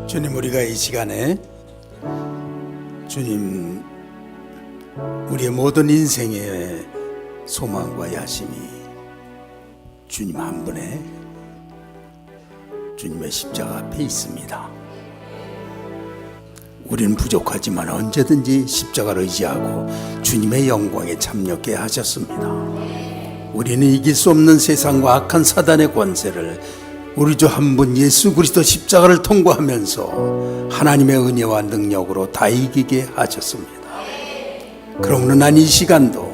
주님, 우리가 이 시간에 주님 우리의 모든 인생의 소망과 야심이 주님 한 분의 주님의 십자가 앞에 있습니다. 우리는 부족하지만 언제든지 십자가를 의지하고 주님의 영광에 참여하게 하셨습니다. 우리는 이길 수 없는 세상과 악한 사단의 권세를 우리 주 한 분 예수 그리스도 십자가를 통과하면서 하나님의 은혜와 능력으로 다 이기게 하셨습니다. 그러므로 난 이 시간도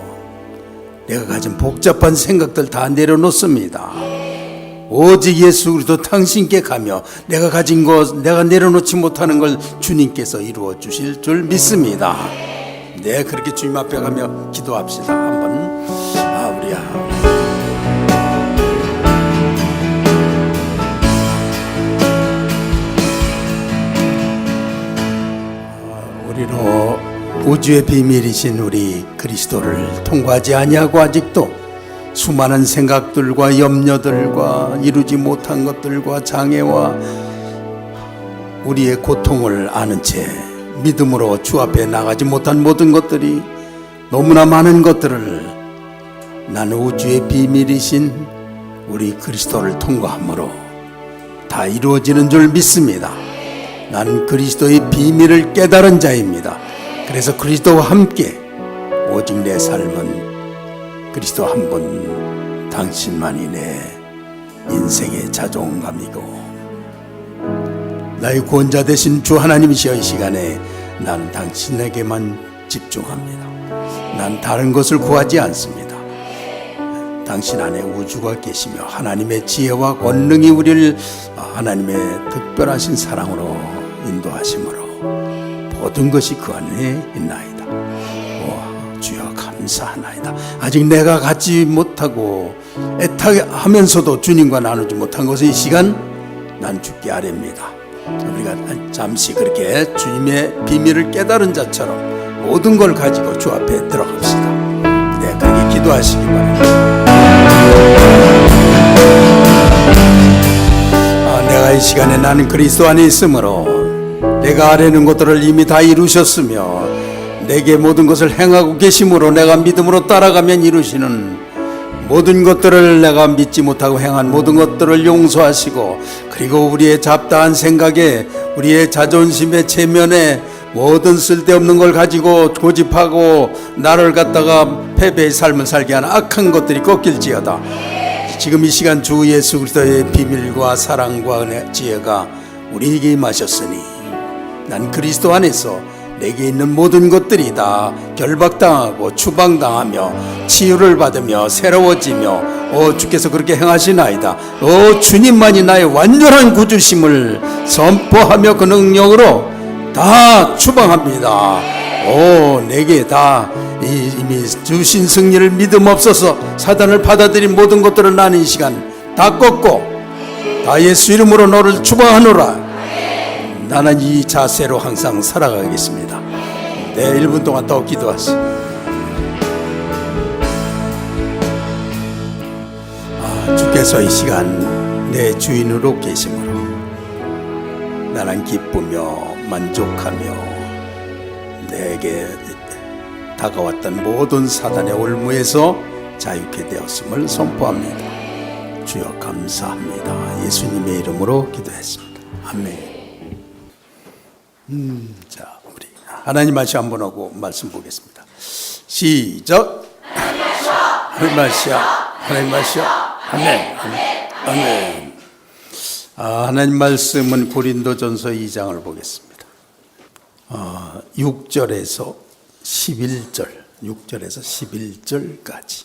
내가 가진 복잡한 생각들 다 내려놓습니다. 오직 예수 그리스도 당신께 가며 내가 가진 것, 내가 내려놓지 못하는 걸 주님께서 이루어 주실 줄 믿습니다. 네, 그렇게 주님 앞에 가며 기도합시다. 한번 우리로 우주의 비밀이신 우리 그리스도를 통과하지 아니하고 아직도 수많은 생각들과 염려들과 이루지 못한 것들과 장애와 우리의 고통을 아는 채 믿음으로 주 앞에 나가지 못한 모든 것들이 너무나 많은 것들을 나는 우주의 비밀이신 우리 그리스도를 통과함으로 다 이루어지는 줄 믿습니다. 나는 그리스도의 비밀을 깨달은 자입니다. 그래서 그리스도와 함께 오직 내 삶은 그리스도 한 분 당신만이 내 인생의 자존감이고 나의 구원자 되신 주 하나님이시여, 이 시간에 나는 당신에게만 집중합니다. 난 다른 것을 구하지 않습니다. 당신 안에 우주가 계시며 하나님의 지혜와 권능이 우리를 하나님의 특별하신 사랑으로 인도하심으로 모든 것이 그 안에 있나이다. 주여 감사하나이다. 아직 내가 갖지 못하고 애타하면서도 주님과 나누지 못한 것은 이 시간 난 주께 아뢰입니다. 우리가 잠시 그렇게 주님의 비밀을 깨달은 자처럼 모든 걸 가지고 주 앞에 들어갑시다. 네, 그렇게 기도하시기 바랍니다. 내가 이 시간에 나는 그리스도 안에 있으므로 내가 아뢰는 것들을 이미 다 이루셨으며 내게 모든 것을 행하고 계심으로 내가 믿음으로 따라가면 이루시는 모든 것들을, 내가 믿지 못하고 행한 모든 것들을 용서하시고, 그리고 우리의 잡다한 생각에 우리의 자존심의 체면에 모든 쓸데없는 걸 가지고 고집하고 나를 갖다가 패배의 삶을 살게 하는 악한 것들이 꺾일지어다. 지금 이 시간 주 예수 그리스도의 비밀과 사랑과 은혜, 지혜가 우리에게 임하셨으니 난 그리스도 안에서 내게 있는 모든 것들이 다 결박당하고 추방당하며 치유를 받으며 새로워지며 주께서 그렇게 행하시나이다. 주님만이 나의 완전한 구주심을 선포하며 그 능력으로 다 추방합니다. 내게 다 이미 주신 승리를 믿음 없어서 사단을 받아들인 모든 것들을 나는 이 시간 다 꺾고 다 예수 이름으로 너를 추방하노라. 나는 이 자세로 항상 살아가겠습니다. 네, 1분 동안 더 기도하시오. 주께서 이 시간 내 주인으로 계심으로 나는 기쁘며 만족하며 내게 다가왔던 모든 사단의 올무에서 자유케 되었음을 선포합니다. 주여 감사합니다. 예수님의 이름으로 기도했습니다. 아멘. 자, 우리 하나님 말씀 한번 하고 말씀 보겠습니다. 시작. 하나님 말씀, 하나님 말씀, 아멘. 아멘. 하나님 말씀은 고린도전서 2장을 보겠습니다. 6절에서 11절, 6절에서 11절까지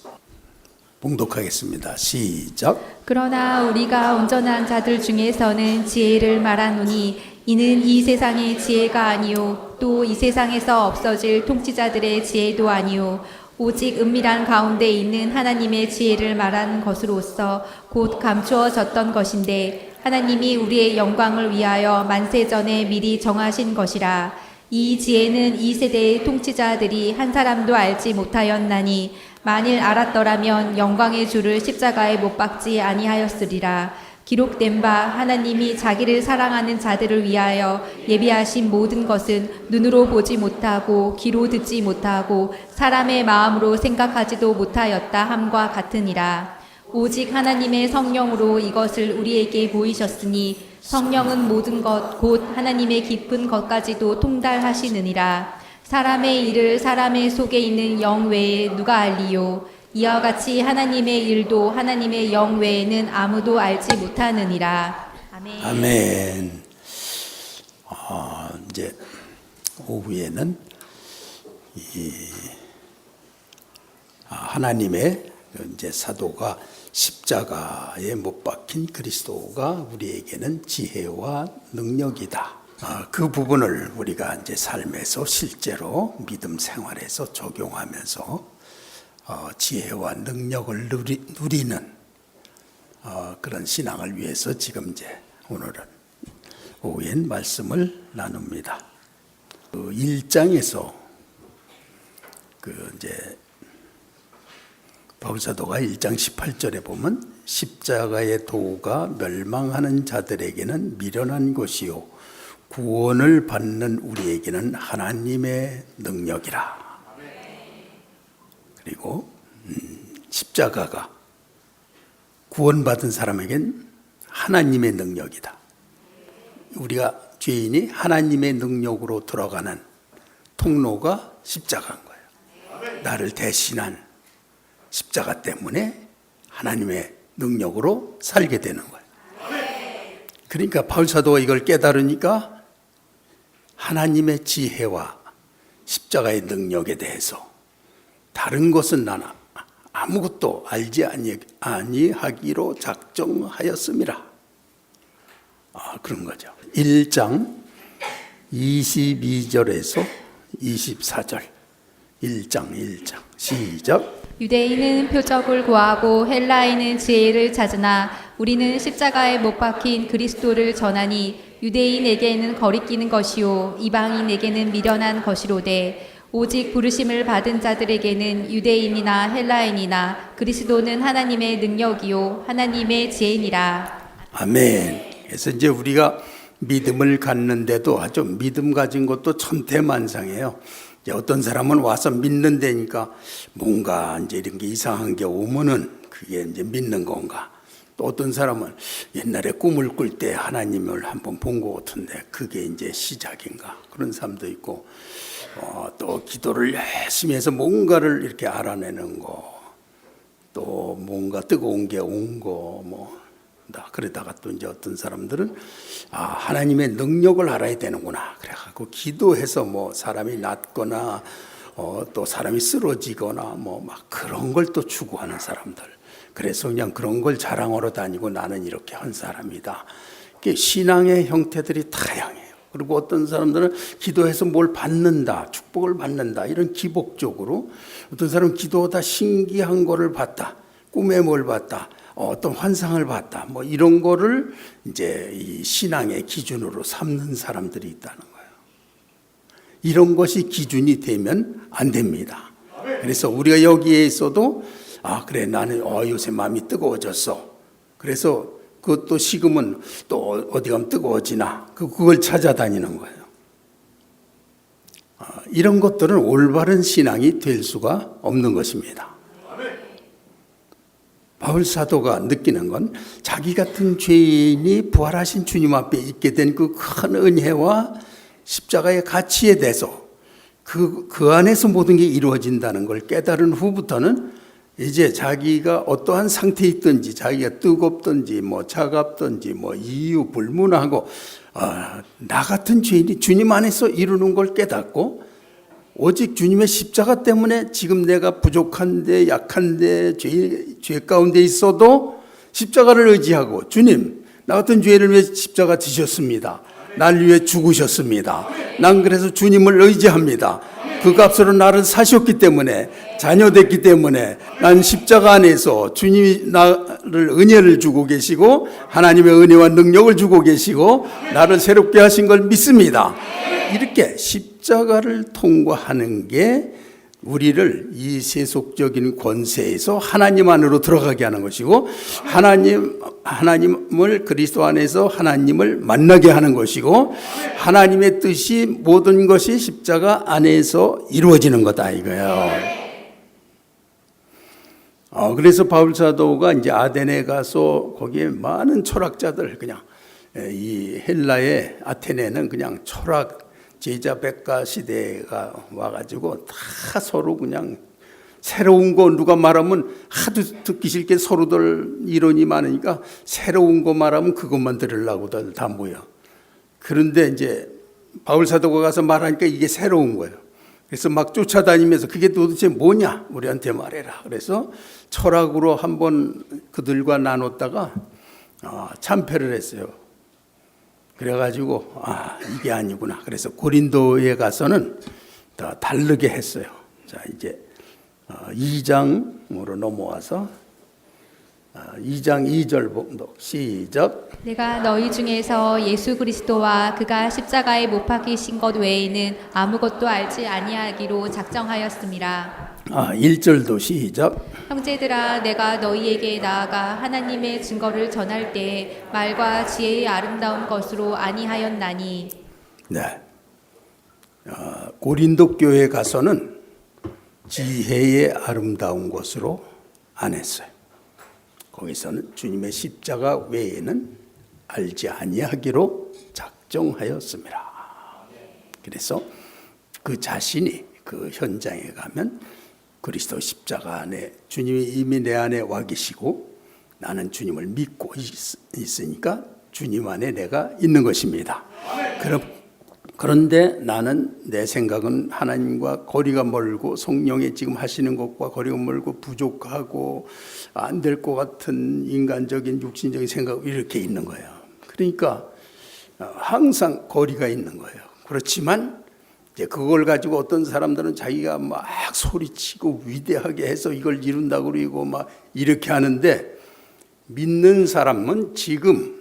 봉독하겠습니다. 시작. 그러나 우리가 온전한 자들 중에서는 지혜를 말하노니 이는 이 세상의 지혜가 아니요 또 이 세상에서 없어질 통치자들의 지혜도 아니요 오직 은밀한 가운데 있는 하나님의 지혜를 말하는 것으로서 곧 감추어졌던 것인데 하나님이 우리의 영광을 위하여 만세전에 미리 정하신 것이라. 이 지혜는 이 세대의 통치자들이 한 사람도 알지 못하였나니 만일 알았더라면 영광의 주를 십자가에 못 박지 아니하였으리라. 기록된 바 하나님이 자기를 사랑하는 자들을 위하여 예비하신 모든 것은 눈으로 보지 못하고 귀로 듣지 못하고 사람의 마음으로 생각하지도 못하였다 함과 같으니라. 오직 하나님의 성령으로 이것을 우리에게 보이셨으니 성령은 모든 것 곧 하나님의 깊은 것까지도 통달하시느니라. 사람의 일을 사람의 속에 있는 영 외에 누가 알리요? 이와 같이 하나님의 일도 하나님의 영 외에는 아무도 알지 못하느니라. 아멘. 아멘. 이제 오후에는 하나님의 이제 사도가 십자가에 못 박힌 그리스도가 우리에게는 지혜와 능력이다. 그 부분을 우리가 이제 삶에서 실제로 믿음 생활에서 적용하면서 지혜와 능력을 누리는 그런 신앙을 위해서 지금 이제 오늘은 오후엔 말씀을 나눕니다. 그 1장에서 이제 바울사도가 1장 18절에 보면 십자가의 도가 멸망하는 자들에게는 미련한 것이요 구원을 받는 우리에게는 하나님의 능력이라. 그리고 십자가가 구원받은 사람에겐 하나님의 능력이다. 우리가 죄인이 하나님의 능력으로 들어가는 통로가 십자가인 거예요. 나를 대신한 십자가 때문에 하나님의 능력으로 살게 되는 거예요. 그러니까 바울사도가 이걸 깨달으니까 하나님의 지혜와 십자가의 능력에 대해서 다른 것은 나는 아무것도 알지 아니하기로 작정하였음이라. 그런 거죠. 1장 22절에서 24절. 1장 시작. 유대인은 표적을 구하고 헬라인은 지혜를 찾으나 우리는 십자가에 못 박힌 그리스도를 전하니 유대인에게는 거리끼는 것이요 이방인에게는 미련한 것이로되 오직 부르심을 받은 자들에게는 유대인이나 헬라인이나 그리스도는 하나님의 능력이요 하나님의 지혜니라. 아멘. 그래서 이제 우리가 믿음을 갖는데도 아주 믿음 가진 것도 천태만상이에요. 이제 어떤 사람은 와서 믿는다니까 뭔가 이제 이런 게 이상한 게 오면은 그게 이제 믿는 건가. 또 어떤 사람은 옛날에 꿈을 꿀 때 하나님을 한번 본 것 같은데 그게 이제 시작인가. 그런 사람도 있고 또 기도를 열심히 해서 뭔가를 이렇게 알아내는 거, 또 뭔가 뜨거운 게 온 거, 그러다가 또 이제 어떤 사람들은 하나님의 능력을 알아야 되는구나. 그래갖고 기도해서 사람이 낫거나 또 사람이 쓰러지거나 막 그런 걸 또 추구하는 사람들. 그래서 그냥 그런 걸 자랑하러 다니고 나는 이렇게 한 사람이다. 신앙의 형태들이 다양해요. 그리고 어떤 사람들은 기도해서 뭘 받는다, 축복을 받는다, 이런 기복적으로. 어떤 사람은 기도하다 신기한 거를 봤다, 꿈에 뭘 봤다, 어떤 환상을 봤다, 이런 거를 이제 이 신앙의 기준으로 삼는 사람들이 있다는 거예요. 이런 것이 기준이 되면 안 됩니다. 그래서 우리가 여기에 있어도 그래 나는 요새 마음이 뜨거워졌어. 그래서 그것도 식으면 또 어디 가면 뜨거워지나 그걸 찾아다니는 거예요. 이런 것들은 올바른 신앙이 될 수가 없는 것입니다. 바울 사도가 느끼는 건 자기 같은 죄인이 부활하신 주님 앞에 있게 된 그 큰 은혜와 십자가의 가치에 대해서 그 안에서 모든 게 이루어진다는 걸 깨달은 후부터는 이제 자기가 어떠한 상태에 있든지 자기가 뜨겁든지 차갑든지 이유 불문하고 나 같은 죄인이 주님 안에서 이루는 걸 깨닫고 오직 주님의 십자가 때문에 지금 내가 부족한데 약한데 죄 가운데 있어도 십자가를 의지하고 주님 나 같은 죄인을 위해 십자가 지셨습니다. 날 위해 죽으셨습니다. 난 그래서 주님을 의지합니다. 그 값으로 나를 사셨기 때문에 자녀 됐기 때문에 난 십자가 안에서 주님이 나를 은혜를 주고 계시고 하나님의 은혜와 능력을 주고 계시고 나를 새롭게 하신 걸 믿습니다. 이렇게 십자가를 통과하는 게 우리를 이 세속적인 권세에서 하나님 안으로 들어가게 하는 것이고, 하나님을 그리스도 안에서 하나님을 만나게 하는 것이고, 하나님의 뜻이 모든 것이 십자가 안에서 이루어지는 거다 이거예요. 그래서 바울 사도가 이제 아덴에 가서 거기에 많은 철학자들, 그냥 이 헬라의 아테네는 그냥 철학 제자 백가 시대가 와가지고 다 서로 그냥 새로운 거 누가 말하면 하도 듣기 싫게 서로들 이론이 많으니까 새로운 거 말하면 그것만 들으려고들 다 모여. 그런데 이제 바울 사도가 가서 말하니까 이게 새로운 거예요. 그래서 막 쫓아다니면서 그게 도대체 뭐냐 우리한테 말해라. 그래서 철학으로 한번 그들과 나눴다가 참패를 했어요. 그래가지고 이게 아니구나. 그래서 고린도에 가서는 더 다르게 했어요. 자, 이제 2장으로 넘어와서 2장 2절 봉독 시작. 내가 너희 중에서 예수 그리스도와 그가 십자가에 못 박히신 것 외에는 아무것도 알지 아니하기로 작정하였습니다. 1절도 시작. 형제들아, 내가 너희에게 나아가 하나님의 증거를 전할 때 말과 지혜의 아름다운 것으로 아니하였나니. 네. 고린도 교회에 가서는 지혜의 아름다운 것으로 안 했어요. 거기서는 주님의 십자가 외에는 알지 아니하기로 작정하였습니다. 그래서 그 자신이 그 현장에 가면 그리스도 십자가 안에 주님이 이미 내 안에 와 계시고 나는 주님을 믿고 있으니까 주님 안에 내가 있는 것입니다. 그런데 나는 내 생각은 하나님과 거리가 멀고 성령이 지금 하시는 것과 거리가 멀고 부족하고 안 될 것 같은 인간적인 육신적인 생각 이렇게 있는 거예요. 그러니까 항상 거리가 있는 거예요. 그렇지만 이제 그걸 가지고 어떤 사람들은 자기가 막 소리치고 위대하게 해서 이걸 이룬다고 그러고 막 이렇게 하는데, 믿는 사람은 지금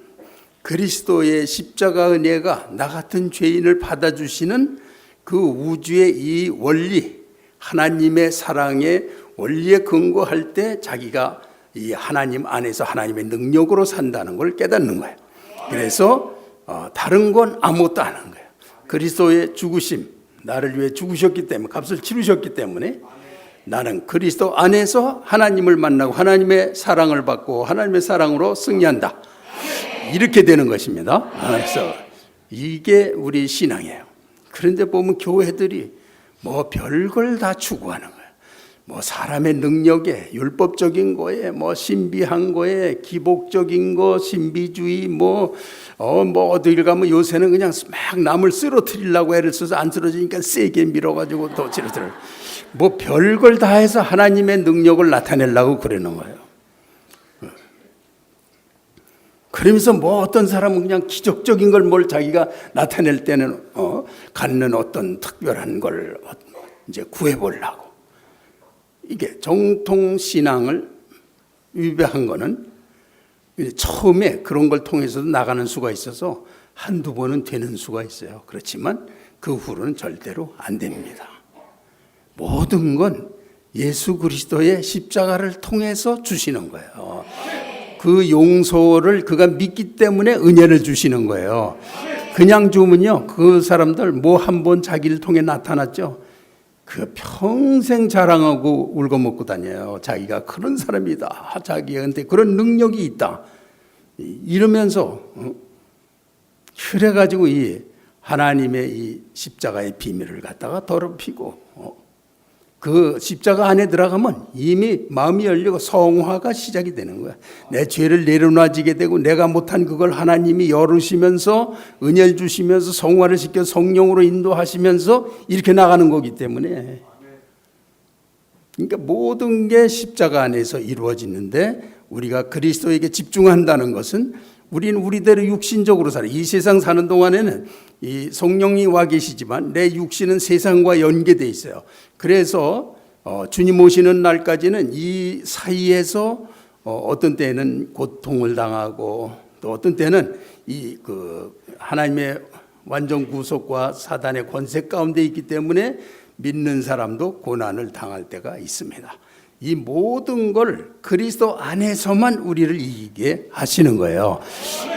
그리스도의 십자가 은혜가 나 같은 죄인을 받아주시는 그 우주의 이 원리, 하나님의 사랑의 원리에 근거할 때 자기가 이 하나님 안에서 하나님의 능력으로 산다는 걸 깨닫는 거예요. 그래서 다른 건 아무것도 안 하는 거예요. 그리스도의 죽으심, 나를 위해 죽으셨기 때문에, 값을 치르셨기 때문에 나는 그리스도 안에서 하나님을 만나고 하나님의 사랑을 받고 하나님의 사랑으로 승리한다. 이렇게 되는 것입니다. 그래서 이게 우리 신앙이에요. 그런데 보면 교회들이 뭐 별걸 다 추구하는 거예요. 뭐 사람의 능력에, 율법적인 거에, 뭐 신비한 거에, 기복적인 거, 신비주의, 뭐 어딜 가면 요새는 그냥 막 남을 쓰러뜨리려고 애를 써서 안 쓰러지니까 세게 밀어가지고 또 쓰러뜨려. 뭐 별걸 다 해서 하나님의 능력을 나타내려고 그러는 거예요. 그러면서 뭐 어떤 사람은 그냥 기적적인 걸 뭘 자기가 나타낼 때는 갖는 어떤 특별한 걸 이제 구해보려고. 이게 정통 신앙을 위배한 거는 처음에 그런 걸 통해서도 나가는 수가 있어서 한두 번은 되는 수가 있어요. 그렇지만 그 후로는 절대로 안 됩니다. 모든 건 예수 그리스도의 십자가를 통해서 주시는 거예요. 그 용서를 그가 믿기 때문에 은혜를 주시는 거예요. 그냥 주면요, 그 사람들 뭐 한 번 자기를 통해 나타났죠. 그 평생 자랑하고 울고먹고 다녀요. 자기가 그런 사람이다, 자기한테 그런 능력이 있다 이러면서 그래가지고 이 하나님의 이 십자가의 비밀을 갖다가 더럽히고, 그 십자가 안에 들어가면 이미 마음이 열리고 성화가 시작이 되는 거야. 내 죄를 내려놔지게 되고 내가 못한 그걸 하나님이 열으시면서 은혜를 주시면서 성화를 시켜 성령으로 인도하시면서 이렇게 나가는 거기 때문에, 그러니까 모든 게 십자가 안에서 이루어지는데, 우리가 그리스도에게 집중한다는 것은 우리는 우리대로 육신적으로 살아요. 이 세상 사는 동안에는 이 성령이 와 계시지만 내 육신은 세상과 연계되어 있어요. 그래서 주님 오시는 날까지는 이 사이에서 어떤 때는 고통을 당하고 또 어떤 때는 그 하나님의 완전 구속과 사단의 권세 가운데 있기 때문에 믿는 사람도 고난을 당할 때가 있습니다. 이 모든 걸 그리스도 안에서만 우리를 이기게 하시는 거예요.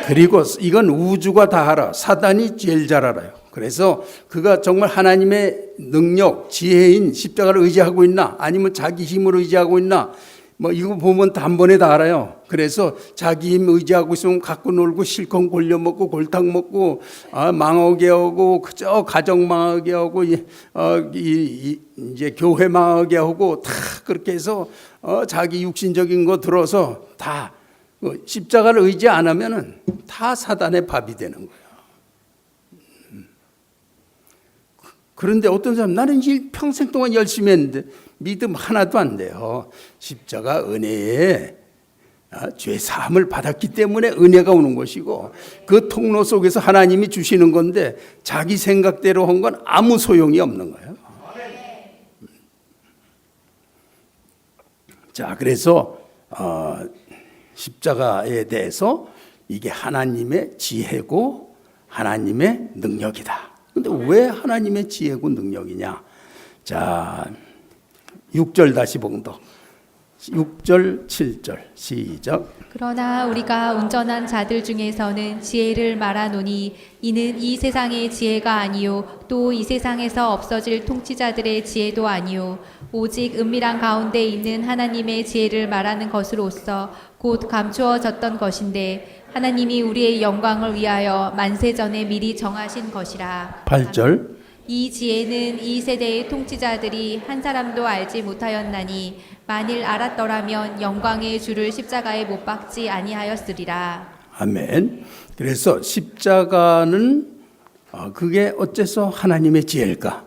그리고 이건 우주가 다 알아. 사단이 제일 잘 알아요. 그래서 그가 정말 하나님의 능력, 지혜인 십자가를 의지하고 있나, 아니면 자기 힘으로 의지하고 있나, 뭐 이거 보면 단번에 다 알아요. 그래서 자기 힘 의지하고 있으면 갖고 놀고 실컷 골려 먹고 골탕 먹고 망하게 하고 그저 가정 망하게 하고 이제 교회 망하게 하고 다 그렇게 해서 자기 육신적인 거 들어서 다 십자가를 의지 안 하면은 다 사단의 밥이 되는 거예요. 그런데 어떤 사람 나는 평생 동안 열심히 했는데 믿음 하나도 안 돼요. 십자가 은혜에 죄 사함을 받았기 때문에 은혜가 오는 것이고 그 통로 속에서 하나님이 주시는 건데 자기 생각대로 한 건 아무 소용이 없는 거예요. 자, 그래서 십자가에 대해서 이게 하나님의 지혜고 하나님의 능력이다. 근데 왜 하나님의 지혜고 능력이냐? 자, 6절 다시 봉독. 6절, 7절 시작. 그러나 우리가 온전한 자들 중에서는 지혜를 말하노니 이는 이 세상의 지혜가 아니요 또 이 세상에서 없어질 통치자들의 지혜도 아니요 오직 은밀한 가운데 있는 하나님의 지혜를 말하는 것으로서 곧 감추어졌던 것인데 하나님이 우리의 영광을 위하여 만세전에 미리 정하신 것이라. 8절. 이 지혜는 이 세대의 통치자들이 한 사람도 알지 못하였나니 만일 알았더라면 영광의 주를 십자가에 못 박지 아니하였으리라. 아멘. 그래서 십자가는 그게 어째서 하나님의 지혜일까?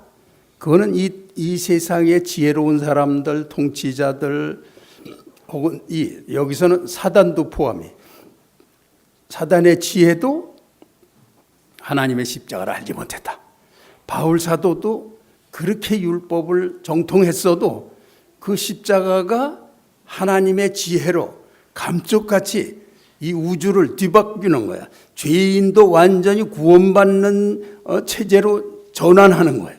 그거는 이 세상의 지혜로운 사람들, 통치자들 혹은 여기서는 사단도 포함이 사단의 지혜도 하나님의 십자가를 알지 못했다. 바울 사도도 그렇게 율법을 정통했어도 그 십자가가 하나님의 지혜로 감쪽같이 이 우주를 뒤바꾸는 거야. 죄인도 완전히 구원받는 체제로 전환하는 거야.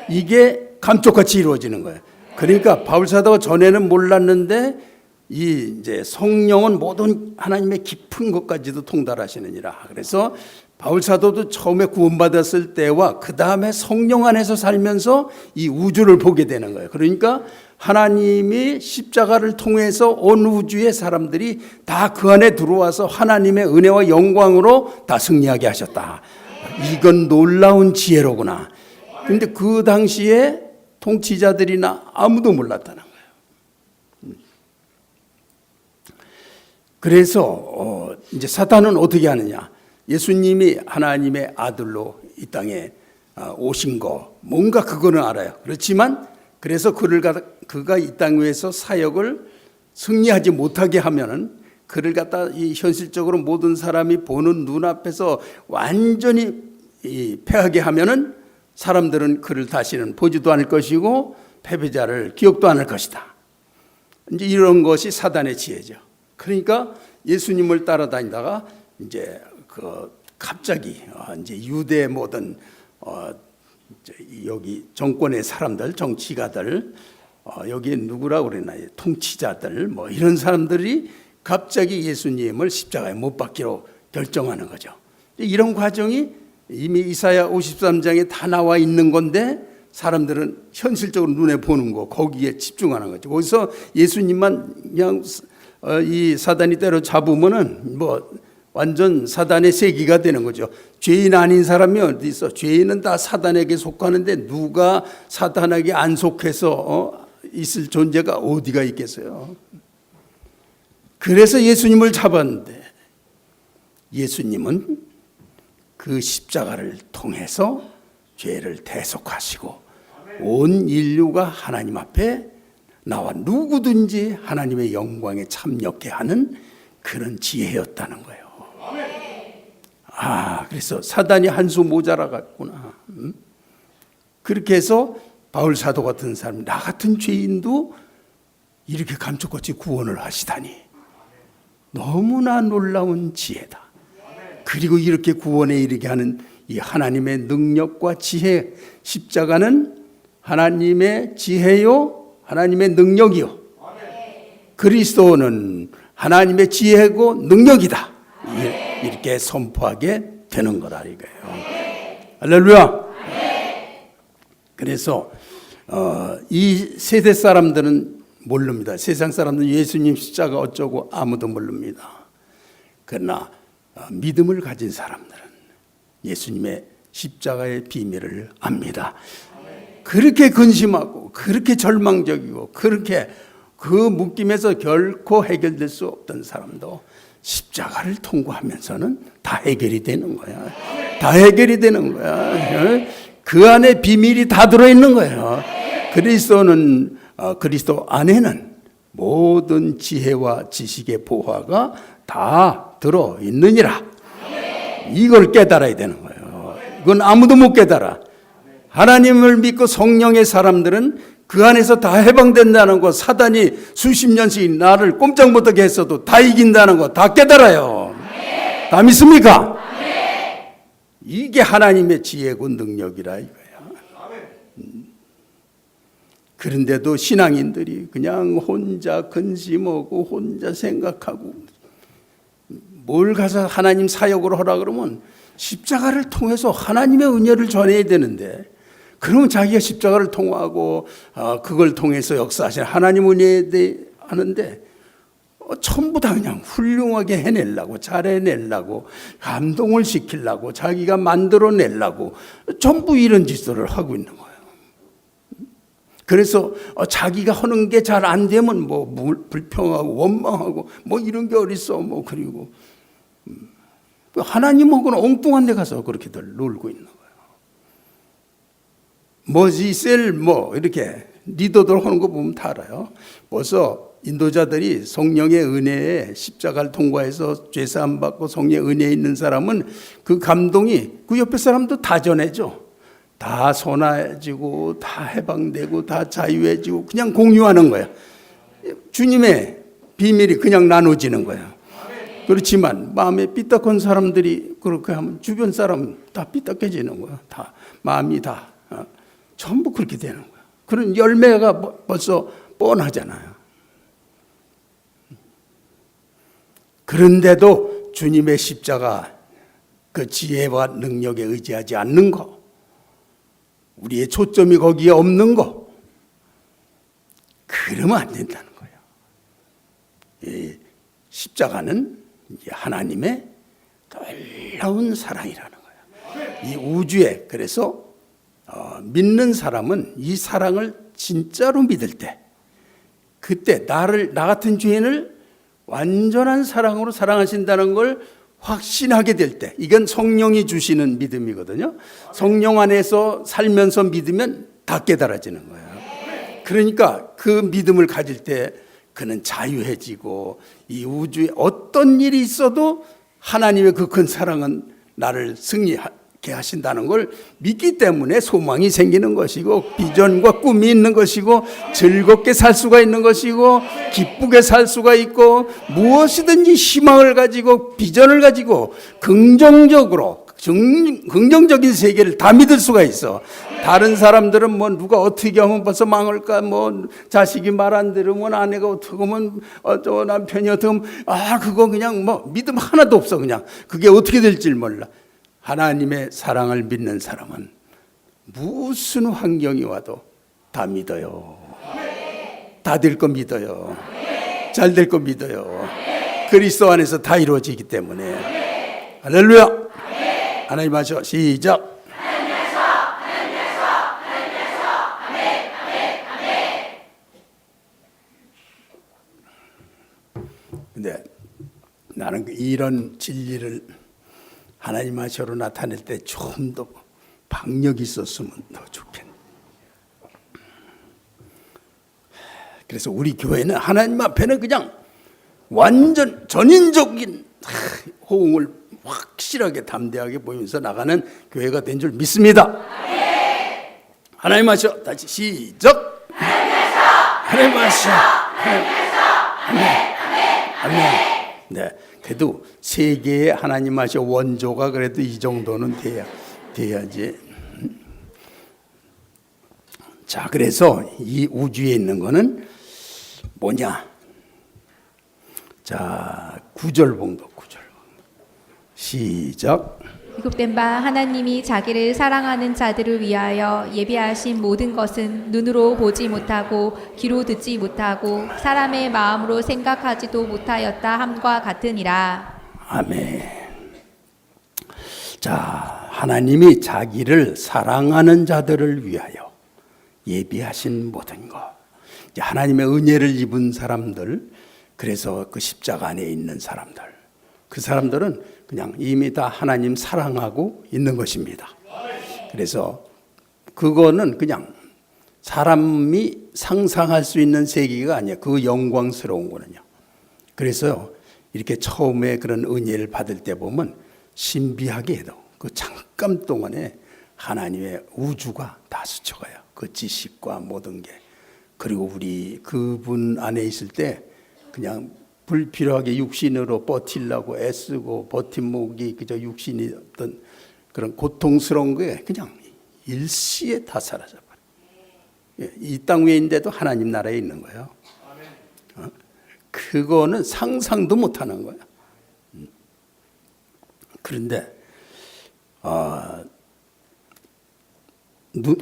이게 감쪽같이 이루어지는 거야. 그러니까 바울 사도가 전에는 몰랐는데 이제 성령은 모든 하나님의 깊은 것까지도 통달하시느니라. 그래서 바울 사도도 처음에 구원받았을 때와 그 다음에 성령 안에서 살면서 이 우주를 보게 되는 거예요. 그러니까 하나님이 십자가를 통해서 온 우주의 사람들이 다 그 안에 들어와서 하나님의 은혜와 영광으로 다 승리하게 하셨다. 이건 놀라운 지혜로구나. 그런데 그 당시에 통치자들이나 아무도 몰랐다는 거예요. 그래서 이제 사탄은 어떻게 하느냐? 예수님이 하나님의 아들로 이 땅에 오신 거 뭔가 그거는 알아요. 그렇지만 그래서 그가 이 땅 위에서 사역을 승리하지 못하게 하면은 그를 갖다 이 현실적으로 모든 사람이 보는 눈앞에서 완전히 패하게 하면은 사람들은 그를 다시는 보지도 않을 것이고 패배자를 기억도 않을 것이다. 이제 이런 것이 사단의 지혜죠. 그러니까 예수님을 따라다니다가 이제 갑자기 이제 유대 모든 여기 정권의 사람들, 정치가들, 여기 누구라고 그러나 통치자들 뭐 이런 사람들이 갑자기 예수님을 십자가에 못 박기로 결정하는 거죠. 이런 과정이 이미 이사야 53장에 다 나와 있는 건데 사람들은 현실적으로 눈에 보는 거 거기에 집중하는 거죠. 거기서 예수님만 그냥 이 사단이 때려잡으면은 뭐 완전 사단의 세기가 되는 거죠. 죄인 아닌 사람이 어디 있어? 죄인은 다 사단에게 속하는데 누가 사단에게 안 속해서 있을 존재가 어디가 있겠어요? 그래서 예수님을 잡았는데 예수님은 그 십자가를 통해서 죄를 대속하시고 온 인류가 하나님 앞에 나와 누구든지 하나님의 영광에 참여케 하는 그런 지혜였다는 거예요. 그래서 사단이 한 수 모자라갔구나. 그렇게 해서 바울 사도 같은 사람, 나 같은 죄인도 이렇게 감쪽같이 구원을 하시다니 너무나 놀라운 지혜다. 그리고 이렇게 구원에 이르게 하는 이 하나님의 능력과 지혜, 십자가는 하나님의 지혜요, 하나님의 능력이요. 그리스도는 하나님의 지혜고 능력이다. 이렇게 선포하게 되는 거라 이거예요. 할렐루야. 그래서 이 세대 사람들은 모릅니다. 세상 사람들은 예수님 십자가 어쩌고 아무도 모릅니다. 그러나 믿음을 가진 사람들은 예수님의 십자가의 비밀을 압니다. 그렇게 근심하고 그렇게 절망적이고 그렇게 그 묶임에서 결코 해결될 수 없던 사람도 십자가를 통과하면서는 다 해결이 되는 거야. 다 해결이 되는 거야. 그 안에 비밀이 다 들어있는 거예요. 그리스도 안에는 모든 지혜와 지식의 보화가 다 들어있느니라. 이걸 깨달아야 되는 거예요. 이건 아무도 못 깨달아. 하나님을 믿고 성령의 사람들은 그 안에서 다 해방된다는 거, 사단이 수십 년씩 나를 꼼짝 못하게 했어도 다 이긴다는 거 다 깨달아요. 다 믿습니까? 이게 하나님의 지혜고 능력이라 이거야. 그런데도 신앙인들이 그냥 혼자 근심하고 혼자 생각하고 뭘 가서 하나님 사역을 하라 그러면 십자가를 통해서 하나님의 은혜를 전해야 되는데, 그러면 자기가 십자가를 통하고 그걸 통해서 역사하신 하나님 은혜에 하는데 전부 다 그냥 훌륭하게 해내려고, 잘해내려고, 감동을 시키려고, 자기가 만들어내려고 전부 이런 짓을 하고 있는 거예요. 그래서 자기가 하는 게 잘 안 되면 뭐 불평하고 원망하고 뭐 이런 게 어딨어 뭐. 그리고 하나님하고는 엉뚱한 데 가서 그렇게들 놀고 있는 거예요. 머지셀 뭐 이렇게 리더들 하는 거 보면 다 알아요. 벌써 인도자들이 성령의 은혜에 십자가를 통과해서 죄사함 받고 성령의 은혜에 있는 사람은 그 감동이 그 옆에 사람도 다 전해줘. 다 선해지고 다 해방되고 다 자유해지고 그냥 공유하는 거야. 주님의 비밀이 그냥 나눠지는 거야. 그렇지만 마음에 삐딱한 사람들이 그렇게 하면 주변 사람 다 삐딱해지는 거야. 다 마음이 다 전부 그렇게 되는 거야. 그런 열매가 벌써 뻔하잖아요. 그런데도 주님의 십자가 그 지혜와 능력에 의지하지 않는 거, 우리의 초점이 거기에 없는 거, 그러면 안 된다는 거예요. 이 십자가는 하나님의 놀라운 사랑이라는 거예요. 이 우주에, 그래서 믿는 사람은 이 사랑을 진짜로 믿을 때, 그때 나 같은 죄인을 완전한 사랑으로 사랑하신다는 걸 확신하게 될 때, 이건 성령이 주시는 믿음이거든요. 성령 안에서 살면서 믿으면 다 깨달아지는 거예요. 그러니까 그 믿음을 가질 때 그는 자유해지고, 이 우주에 어떤 일이 있어도 하나님의 그 큰 사랑은 나를 승리하게 하신다는 걸 믿기 때문에 소망이 생기는 것이고, 비전과 꿈이 있는 것이고, 즐겁게 살 수가 있는 것이고, 기쁘게 살 수가 있고, 무엇이든지 희망을 가지고 비전을 가지고 긍정적인 세계를 다 믿을 수가 있어. 다른 사람들은 뭐 누가 어떻게 하면 벌써 망할까, 뭐 자식이 말 안 들으면, 아내가 어떻게 하면, 남편이 어떻게 하면, 그거 그냥 뭐 믿음 하나도 없어. 그냥 그게 어떻게 될지 몰라. 하나님의 사랑을 믿는 사람은 무슨 환경이 와도 다 믿어요. 다 될 거 믿어요. 잘 될 거 믿어요. 그리스도 안에서 다 이루어지기 때문에. 할렐루야. 하나님 하셔. 시작. 근데 나는 이런 진리를 하나님 하셔로 나타낼 때 좀 더 박력이 있었으면 더 좋겠네. 그래서 우리 교회는 하나님 앞에는 그냥 완전 전인적인 호응을 확실하게 담대하게 보이면서 나가는 교회가 된 줄 믿습니다. 하나님 하셔. 다시 시작. 하나님 하셔. 아멘. 네, 그래도 세계에 하나님 하셔 원조가 그래도 이 정도는 돼야지. 자, 그래서 이 우주에 있는 거는 뭐냐? 자, 9절 봉독, 9절. 시작. 기록된 바 하나님이 자기를 사랑하는 자들을 위하여 예비하신 모든 것은 눈으로 보지 못하고 귀로 듣지 못하고 사람의 마음으로 생각하지도 못하였다 함과 같으니라. 아멘. 자, 하나님이 자기를 사랑하는 자들을 위하여 예비하신 모든 것. 이제 하나님의 은혜를 입은 사람들, 그래서 그 십자가 안에 있는 사람들, 그 사람들은 그냥 이미 다 하나님 사랑하고 있는 것입니다. 그래서 그거는 그냥 사람이 상상할 수 있는 세계가 아니에요. 그 영광스러운 거는요. 그래서 이렇게 처음에 그런 은혜를 받을 때 보면 신비하게 해도 그 잠깐 동안에 하나님의 우주가 다 스쳐가요. 그 지식과 모든 게. 그리고 우리 그분 안에 있을 때 그냥 불필요하게 육신으로 버틸라고 애쓰고 버팀목이 그저 육신이 어떤 그런 고통스러운 게 그냥 일시에 다 사라져버려요. 이 땅 위에 있는데도 하나님 나라에 있는 거예요. 그거는 상상도 못하는 거예요. 그런데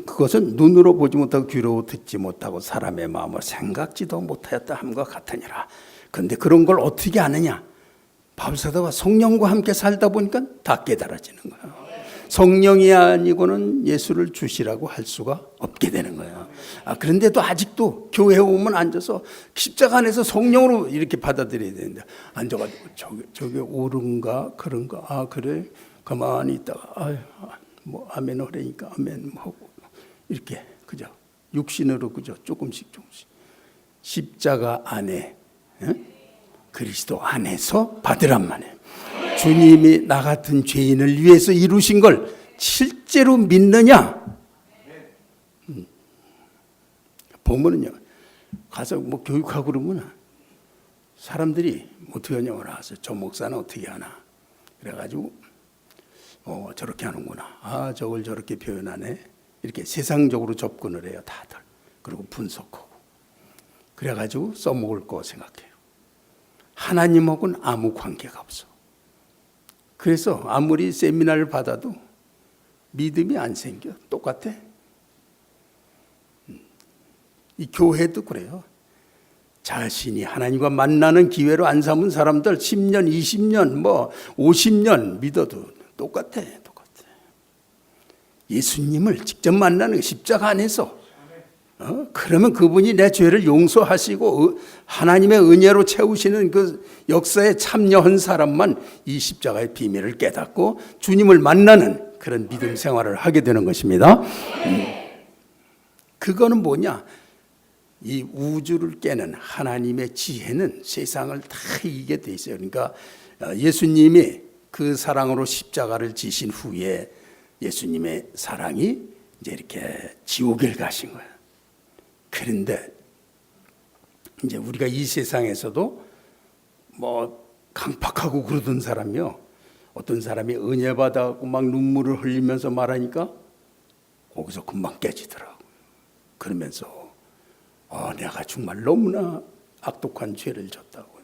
그것은 눈으로 보지 못하고 귀로 듣지 못하고 사람의 마음을 생각지도 못하였다 함과 같으니라. 그런데 그런 걸 어떻게 아느냐? 바울사도가 성령과 함께 살다 보니까 다 깨달아지는 거예요. 성령이 아니고는 예수를 주시라고 할 수가 없게 되는 거예요. 그런데도 아직도 교회에 오면 앉아서 십자가 안에서 성령으로 이렇게 받아들여야 되는데 앉아가지고 저게 옳은가 그런가 그래 가만히 있다가 뭐 아멘 하려니까 아멘 하고 이렇게 그죠 육신으로 그죠 조금씩 십자가 안에 그리스도 안에서 받으란 말이에요. 주님이 나 같은 죄인을 위해서 이루신 걸 실제로 믿느냐? 보면은요 가서 뭐 교육하고 그러면 사람들이 어떻게 하냐고 나와서 저 목사는 어떻게 하나 그래가지고 저렇게 하는구나. 저걸 저렇게 표현하네. 이렇게 세상적으로 접근을 해요, 다들. 그리고 분석하고. 그래가지고 써먹을 거 생각해요. 하나님하고는 아무 관계가 없어. 그래서 아무리 세미나를 받아도 믿음이 안 생겨. 똑같아. 이 교회도 그래요. 자신이 하나님과 만나는 기회로 안 삼은 사람들 10년, 20년, 뭐 50년 믿어도 똑같아. 예수님을 직접 만나는 십자가 안에서 그러면 그분이 내 죄를 용서하시고 하나님의 은혜로 채우시는 그 역사에 참여한 사람만 이 십자가의 비밀을 깨닫고 주님을 만나는 그런 믿음 생활을 하게 되는 것입니다. 그거는 뭐냐? 이 우주를 깨는 하나님의 지혜는 세상을 다 이기게 돼 있어요. 그러니까 예수님이 그 사랑으로 십자가를 지신 후에 예수님의 사랑이 이제 이렇게 지옥을 가신 거예요. 그런데 이제 우리가 이 세상에서도 뭐 강팍하고 그러던 사람이요. 어떤 사람이 은혜 받아고 막 눈물을 흘리면서 말하니까 거기서 금방 깨지더라고요. 그러면서 내가 정말 너무나 악독한 죄를 졌다고.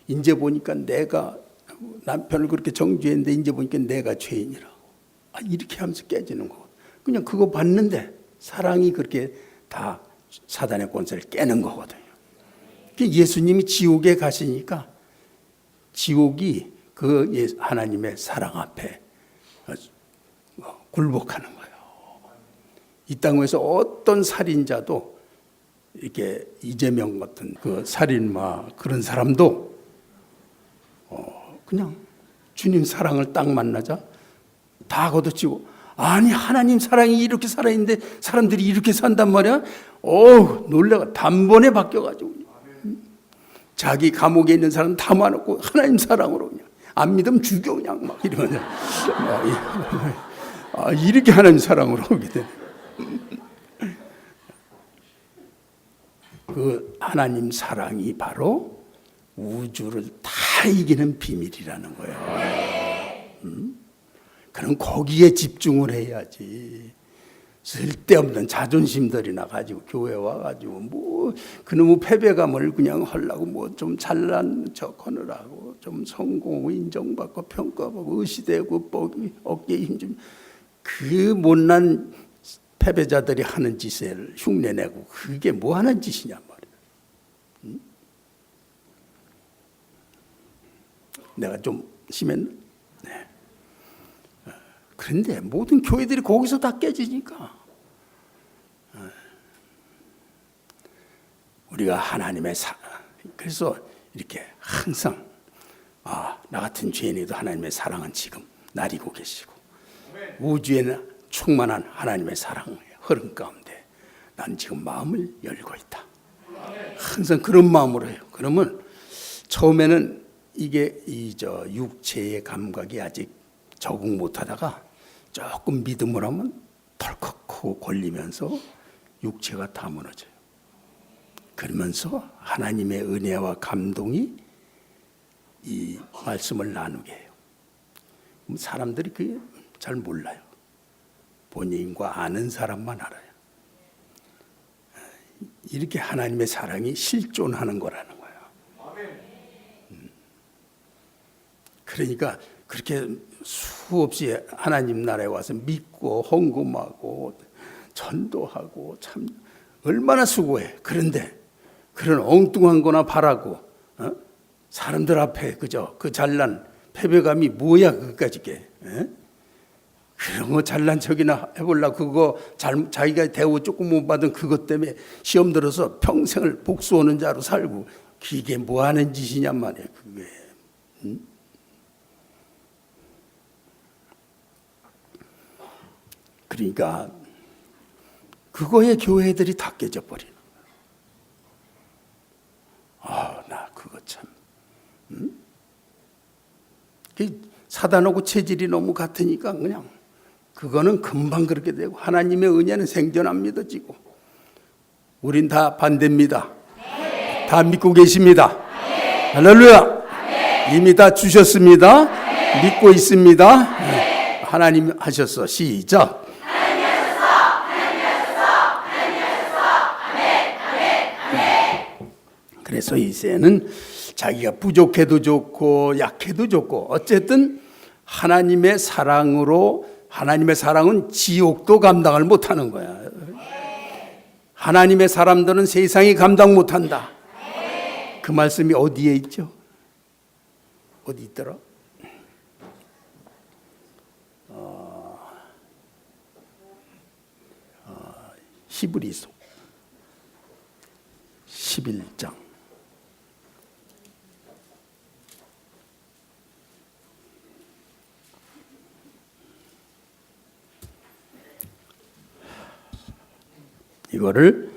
이제 보니까 내가 남편을 그렇게 정죄했는데 이제 보니까 내가 죄인이라고. 이렇게 하면서 깨지는 거. 그냥 그거 봤는데 사랑이 그렇게 다 사단의 권세를 깨는 거거든요. 예수님이 지옥에 가시니까 지옥이 그 하나님의 사랑 앞에 굴복하는 거예요. 이 땅에서 어떤 살인자도 이렇게 이재명 같은 그 살인마 그런 사람도 그냥 주님 사랑을 딱 만나자 다 걷어치고 아니 하나님 사랑이 이렇게 살아있는데 사람들이 이렇게 산단 말이야. 놀래가 단번에 바뀌어가지고 자기 감옥에 있는 사람 다 많았고 하나님 사랑으로 그냥 안 믿으면 죽여 그냥 막 이러면 이렇게 하나님 사랑으로 오게 돼. 그 하나님 사랑이 바로 우주를 다 이기는 비밀이라는 거예요. 그럼 거기에 집중을 해야지. 쓸데없는 자존심들이나 가지고 교회 와가지고 뭐 그놈의 패배감을 그냥 하려고 뭐 좀 잘난 척하느라고 좀 성공 인정받고 평가받고 의시되고 어깨에 힘좀 그 못난 패배자들이 하는 짓을 흉내내고 그게 뭐 하는 짓이냐 말이야. 응? 내가 좀 심했나? 네. 그런데 모든 교회들이 거기서 다 깨지니까 우리가 하나님의 그래서 이렇게 항상 나 같은 죄인에도 하나님의 사랑은 지금 나리고 계시고 우주에는 충만한 하나님의 사랑의 흐름 가운데 난 지금 마음을 열고 있다. 항상 그런 마음으로 해요. 그러면 처음에는 이게 육체의 감각이 아직 적응 못하다가 조금 믿음을 하면 덜컥 걸리면서 육체가 다 무너져요. 그러면서 하나님의 은혜와 감동이 이 말씀을 나누게 해요. 사람들이 그게 잘 몰라요. 본인과 아는 사람만 알아요. 이렇게 하나님의 사랑이 실존하는 거라는 거예요. 그러니까 그렇게 수없이 하나님 나라에 와서 믿고 헌금하고 전도하고 참 얼마나 수고해. 그런데 그런 엉뚱한 거나 바라고 사람들 앞에 그저 그 잘난 패배감이 뭐야 그것까지 게 그런 거 잘난 척이나 해보려고 그거 자기가 대우 조금 못 받은 그것 때문에 시험 들어서 평생을 복수하는 자로 살고 이게 뭐 하는 짓이냔 말이에요. 그게 그러니까 그거에 교회들이 다 깨져버리는 거예요. 나 그거 참 사단하고 체질이 너무 같으니까 그냥 그거는 금방 그렇게 되고 하나님의 은혜는 생존합 믿어지고 우린 다 반대입니다. 네. 다 믿고 계십니다. 네. 할렐루야. 네. 이미 다 주셨습니다. 네. 믿고 있습니다. 네. 하나님 하셨어. 시작. 그래서 이제는 자기가 부족해도 좋고 약해도 좋고 어쨌든 하나님의 사랑으로 하나님의 사랑은 지옥도 감당을 못하는 거야. 하나님의 사람들은 세상이 감당 못한다. 그 말씀이 어디에 있죠? 어디 있더라? 히브리서 11장 이거를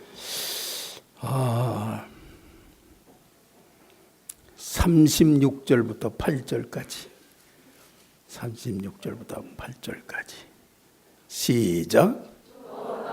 36절부터 8절까지 36절부터 8절까지 시작.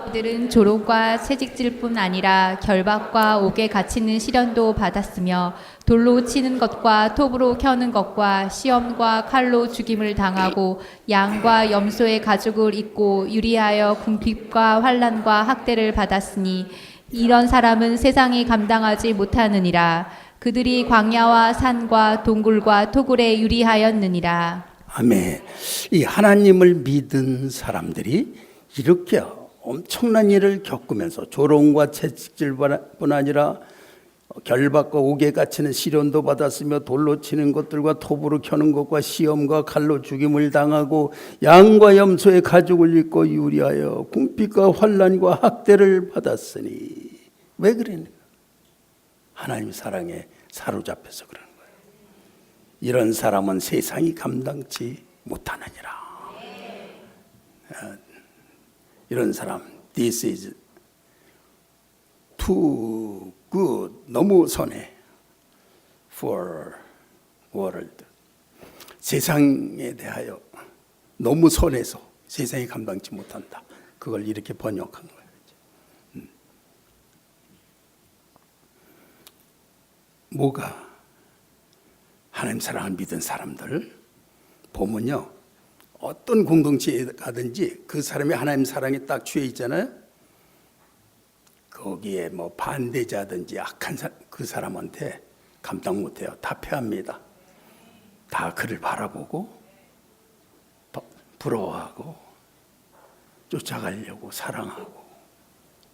그들은 조롱과 채찍질뿐 아니라 결박과 옥에 갇히는 시련도 받았으며 돌로 치는 것과 톱으로 켜는 것과 시험과 칼로 죽임을 당하고 양과 염소의 가죽을 입고 유리하여 궁핍과 환난과 학대를 받았으니 이런 사람은 세상이 감당하지 못하느니라. 그들이 광야와 산과 동굴과 토굴에 유리하였느니라. 아멘. 이 하나님을 믿은 사람들이 이렇게 엄청난 일을 겪으면서 조롱과 채찍질뿐 아니라 결박과 옥에 갇히는 시련도 받았으며 돌로 치는 것들과 톱으로 켜는 것과 시험과 칼로 죽임을 당하고 양과 염소의 가죽을 입고 유리하여 궁핍과 환난과 학대를 받았으니 왜 그랬는가? 하나님 사랑에 사로잡혀서 그러는 거예요. 이런 사람은 세상이 감당치 못하느니라. 이런 사람, this is too good, 너무 선해 for world. 세상에 대하여 너무 선해서 세상이 감당치 못한다. 그걸 이렇게 번역한 거예요. 뭐가 하나님 사랑을 믿은 사람들 보면요, 어떤 공동체에 가든지 그 사람이 하나님 사랑에 딱 취해 있잖아요. 거기에 뭐 반대자든지 악한 그 사람한테 감당 못해요. 다 패합니다. 다 그를 바라보고 부러워하고 쫓아가려고 사랑하고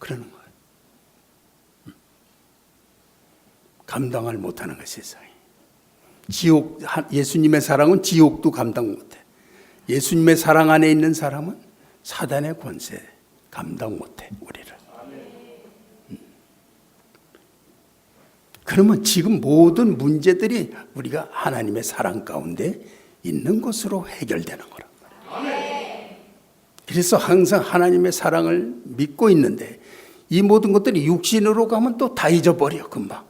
그러는 거예요. 감당을 못하는 거예요, 세상이. 예수님의 사랑은 지옥도 감당 못해. 예수님의 사랑 안에 있는 사람은 사단의 권세 감당 못해, 우리를. 그러면 지금 모든 문제들이 우리가 하나님의 사랑 가운데 있는 것으로 해결되는 거란 말이에요. 그래서 항상 하나님의 사랑을 믿고 있는데 이 모든 것들이 육신으로 가면 또 다 잊어버려, 금방.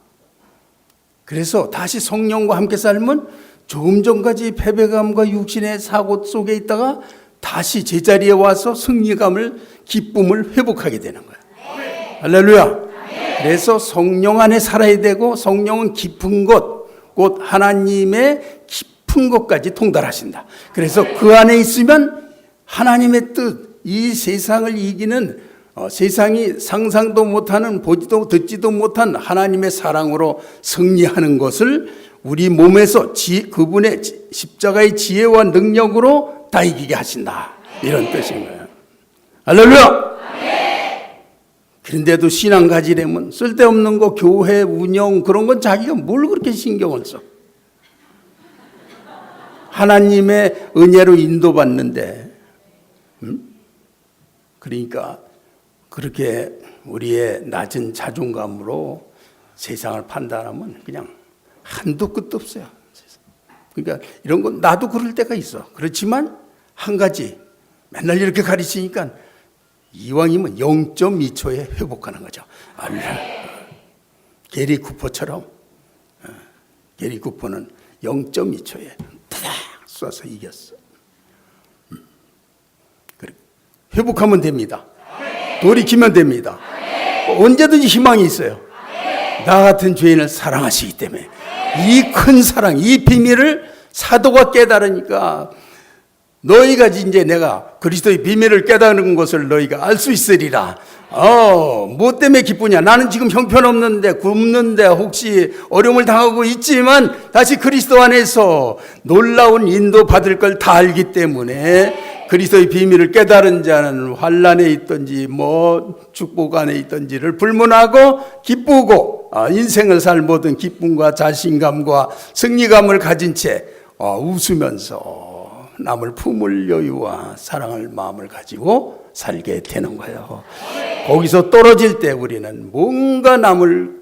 그래서 다시 성령과 함께 살면 조금 전까지 패배감과 육신의 사고 속에 있다가 다시 제자리에 와서 승리감을, 기쁨을 회복하게 되는 거예요. 할렐루야. 그래서 성령 안에 살아야 되고, 성령은 깊은 것, 곧 하나님의 깊은 것까지 통달하신다. 그래서 그 안에 있으면 하나님의 뜻, 이 세상을 이기는 세상이 상상도 못하는, 보지도 듣지도 못한 하나님의 사랑으로 승리하는 것을 우리 몸에서 그분의 십자가의 지혜와 능력으로 다 이기게 하신다, 이런 뜻인 거예요. 할렐루야. 그런데도 신앙 가지려면 쓸데없는 거, 교회 운영 그런 건 자기가 뭘 그렇게 신경을 써. 하나님의 은혜로 인도받는데, 그러니까 그렇게 우리의 낮은 자존감으로 세상을 판단하면 그냥 한도 끝도 없어요. 그러니까 이런 건 나도 그럴 때가 있어. 그렇지만 한 가지, 맨날 이렇게 가르치니까 이왕이면 0.2초에 회복하는 거죠. 게리 쿠퍼처럼, 게리 쿠퍼는 0.2초에 타닥 쏴서 이겼어. 회복하면 됩니다. 돌이키면 됩니다. 언제든지 희망이 있어요. 나 같은 죄인을 사랑하시기 때문에 이 큰 사랑, 이 비밀을 사도가 깨달으니까 너희가 이제 내가 그리스도의 비밀을 깨달은 것을 너희가 알 수 있으리라. 뭐 때문에 기쁘냐? 나는 지금 형편없는데, 굶는데, 혹시 어려움을 당하고 있지만 다시 그리스도 안에서 놀라운 인도 받을 걸 다 알기 때문에 그리스도의 비밀을 깨달은 자는 환난에 있든지 뭐 축복 안에 있든지를 불문하고 기쁘고 인생을 살 모든 기쁨과 자신감과 승리감을 가진 채 웃으면서 남을 품을 여유와 사랑할 마음을 가지고 살게 되는 거예요. 거기서 떨어질 때 우리는 뭔가 남을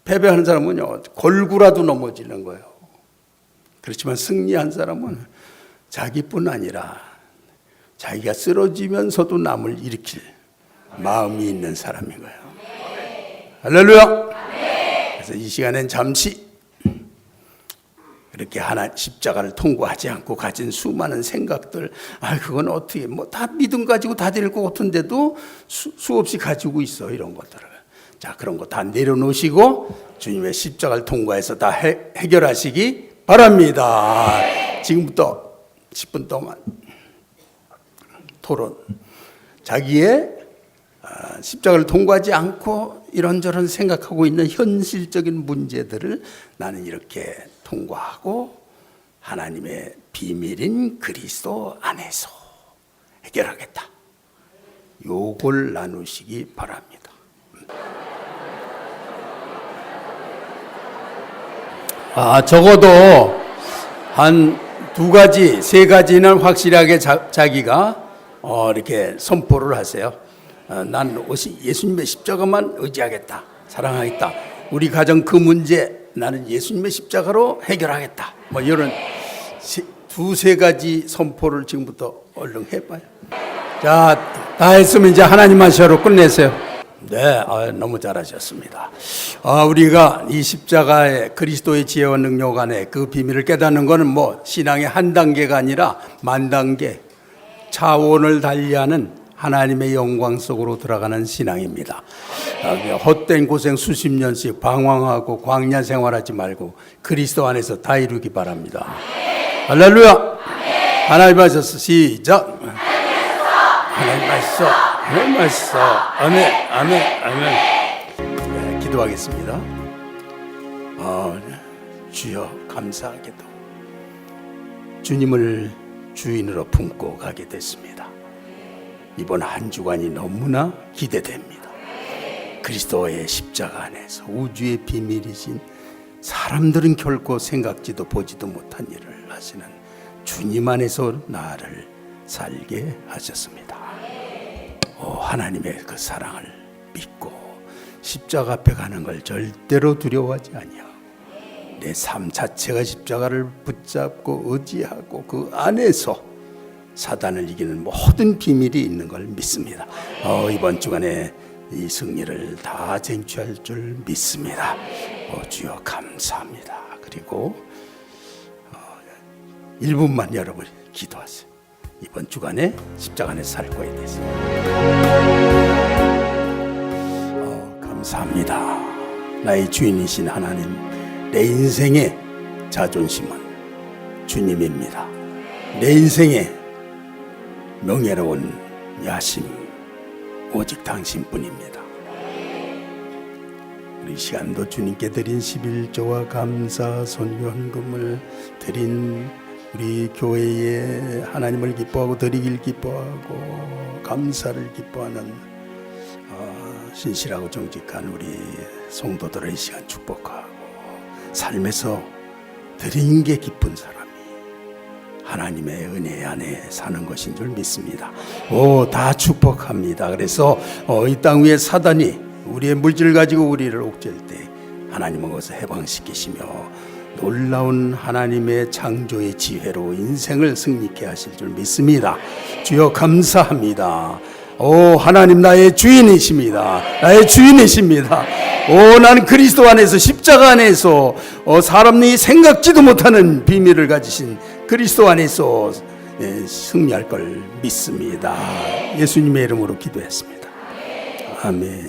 패배하는 사람은요, 골고라도 넘어지는 거예요. 그렇지만 승리한 사람은 자기뿐 아니라 자기가 쓰러지면서도 남을 일으킬 마음이 있는 사람인 거예요. 할렐루야. 그래서 이 시간엔 잠시 이렇게 하나 십자가를 통과하지 않고 가진 수많은 생각들, 그건 어떻게 뭐 다 믿음 가지고 다 될 것 같은데도 수없이 가지고 있어, 이런 것들을. 자, 그런 거 다 내려놓으시고 주님의 십자가를 통과해서 다 해결하시기 바랍니다. 지금부터 10분 동안 토론, 자기의 십자가를 통과하지 않고 이런저런 생각하고 있는 현실적인 문제들을 나는 이렇게 통과하고 하나님의 비밀인 그리스도 안에서 해결하겠다. 요걸 나누시기 바랍니다. 적어도 한 2가지, 3가지는 확실하게 자기가 이렇게 선포를 하세요. 나는 오직 예수님의 십자가만 의지하겠다, 사랑하겠다. 우리 가정 그 문제 나는 예수님의 십자가로 해결하겠다. 뭐 이런 2-3가지 선포를 지금부터 얼른 해봐요. 자, 다 했으면 이제 하나님 하시로 끝내세요. 네, 너무 잘하셨습니다. 우리가 이 십자가의 그리스도의 지혜와 능력 안에 그 비밀을 깨닫는 것은 뭐 신앙의 한 단계가 아니라 만 단계 차원을 달리하는 하나님의 영광 속으로 들어가는 신앙입니다. 헛된 고생 수십 년씩 방황하고 광야 생활하지 말고 그리스도 안에서 다 이루기 바랍니다. 할렐루야. 하나님 하셨어. 시작. 하나님 하셨어. 하나님 하셨어. 아멘. 아멘. 아멘. 네, 기도하겠습니다. 주여 감사하게도 주님을 주인으로 품고 가게 됐습니다. 이번 한 주간이 너무나 기대됩니다. 그리스도의 십자가 안에서 우주의 비밀이신 사람들은 결코 생각지도 보지도 못한 일을 하시는 주님 안에서 나를 살게 하셨습니다. 하나님의 그 사랑을 믿고 십자가 앞에 가는 걸 절대로 두려워하지 아니하고 내 삶 자체가 십자가를 붙잡고 의지하고 그 안에서 사단을 이기는 모든 비밀이 있는 걸 믿습니다. 이번 주간에 이 승리를 다 쟁취할 줄 믿습니다. 주여 감사합니다. 그리고 1분만 여러분 기도하세요. 이번 주간에 십자가 안에서 살 거에 대해서 감사합니다. 나의 주인이신 하나님, 내 인생의 자존심은 주님입니다. 내 인생의 명예로운 야심 오직 당신뿐입니다. 우리 시간도 주님께 드린 11조와 감사 선교헌금을 드린 우리 교회에 하나님을 기뻐하고 드리길 기뻐하고 감사를 기뻐하는 신실하고 정직한 우리 성도들의 이 시간 축복하고 삶에서 드리는 게 기쁜 사람이 하나님의 은혜 안에 사는 것인 줄 믿습니다. 다 축복합니다. 그래서 이 땅 위에 사단이 우리의 물질을 가지고 우리를 옥죄일 때 하나님은 그것을 해방시키시며 놀라운 하나님의 창조의 지혜로 인생을 승리케 하실 줄 믿습니다. 주여 감사합니다. 하나님 나의 주인이십니다. 나의 주인이십니다. 나는 그리스도 안에서 십자가 안에서 사람이 생각지도 못하는 비밀을 가지신 그리스도 안에서 승리할 걸 믿습니다. 예수님의 이름으로 기도했습니다. 아멘.